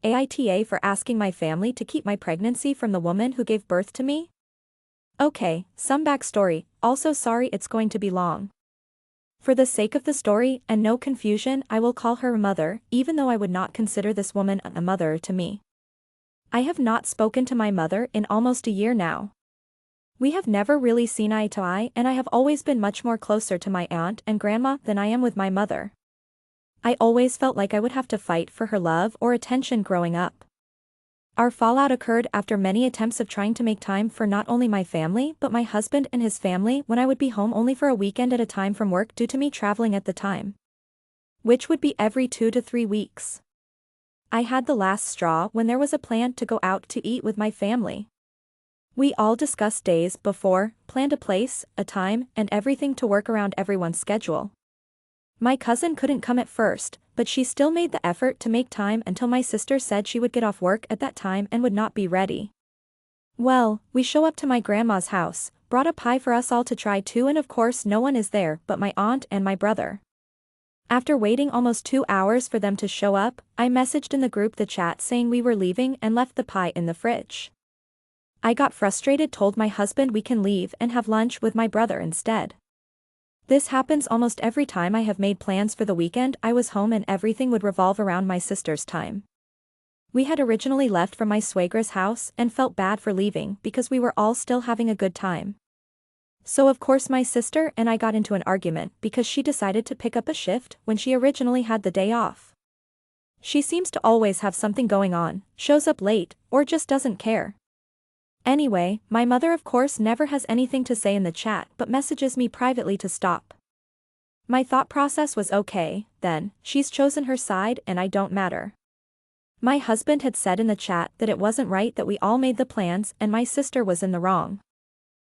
AITA for asking my family to keep my pregnancy from the woman who gave birth to me? Okay, some backstory, also sorry it's going to be long. For the sake of the story and no confusion, I will call her mother, even though I would not consider this woman a mother to me. I have not spoken to my mother in almost a year now. We have never really seen eye to eye, and I have always been much more closer to my aunt and grandma than I am with my mother. I always felt like I would have to fight for her love or attention growing up. Our fallout occurred after many attempts of trying to make time for not only my family but my husband and his family when I would be home only for a weekend at a time from work due to me traveling at the time, which would be every 2 to 3 weeks. I had the last straw when there was a plan to go out to eat with my family. We all discussed days before, planned a place, a time, and everything to work around everyone's schedule. My cousin couldn't come at first, but she still made the effort to make time until my sister said she would get off work at that time and would not be ready. Well, we show up to my grandma's house, brought a pie for us all to try too, and of course no one is there but my aunt and my brother. After waiting almost 2 hours for them to show up, I messaged in the group the chat saying we were leaving and left the pie in the fridge. I got frustrated, told my husband we can leave and have lunch with my brother instead. This happens almost every time I have made plans for the weekend. I was home and everything would revolve around my sister's time. We had originally left from my suegra's house and felt bad for leaving because we were all still having a good time. So of course my sister and I got into an argument because she decided to pick up a shift when she originally had the day off. She seems to always have something going on, shows up late, or just doesn't care. Anyway, my mother of course never has anything to say in the chat but messages me privately to stop. My thought process was okay, then, she's chosen her side and I don't matter. My husband had said in the chat that it wasn't right that we all made the plans and my sister was in the wrong.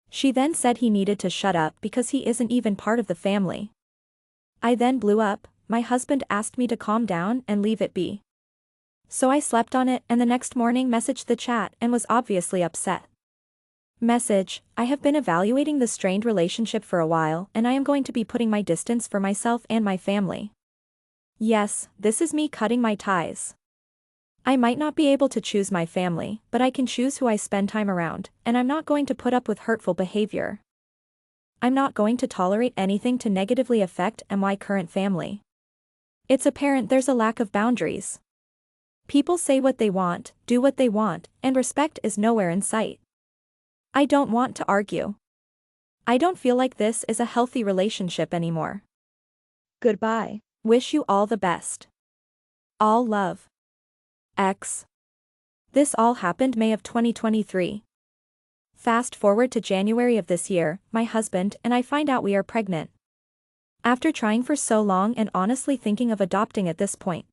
She then said he needed to shut up because he isn't even part of the family. I then blew up. My husband asked me to calm down and leave it be. So I slept on it and the next morning messaged the chat and was obviously upset. Message: I have been evaluating the strained relationship for a while and I am going to be putting my distance for myself and my family. Yes, this is me cutting my ties. I might not be able to choose my family, but I can choose who I spend time around, and I'm not going to put up with hurtful behavior. I'm not going to tolerate anything to negatively affect my current family. It's apparent there's a lack of boundaries. People say what they want, do what they want, and respect is nowhere in sight. I don't want to argue. I don't feel like this is a healthy relationship anymore. Goodbye. Wish you all the best. All love. X. This all happened May of 2023. Fast forward to January of this year, my husband and I find out we are pregnant. After trying for so long and honestly thinking of adopting at this point.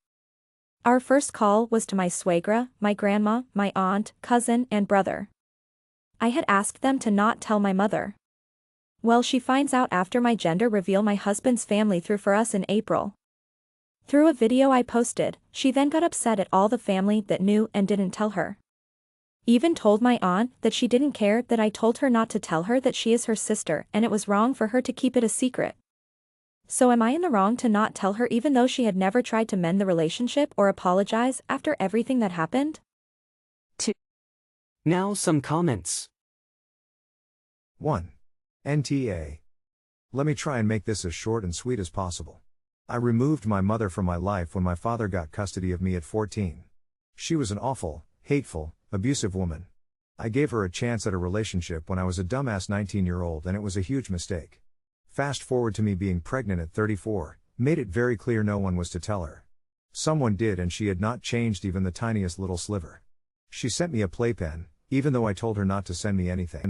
Our first call was to my suegra, my grandma, my aunt, cousin, and brother. I had asked them to not tell my mother. Well, she finds out after my gender reveal my husband's family threw for us in April. Through a video I posted, she then got upset at all the family that knew and didn't tell her. Even told my aunt that she didn't care that I told her not to tell her that she is her sister and it was wrong for her to keep it a secret. So am I in the wrong to not tell her even though she had never tried to mend the relationship or apologize after everything that happened? 2. Now some comments. 1. NTA. Let me try and make this as short and sweet as possible. I removed my mother from my life when my father got custody of me at 14. She was an awful, hateful, abusive woman. I gave her a chance at a relationship when I was a dumbass 19-year-old and it was a huge mistake. Fast forward to me being pregnant at 34, made it very clear no one was to tell her. Someone did and she had not changed even the tiniest little sliver. She sent me a playpen, even though I told her not to send me anything.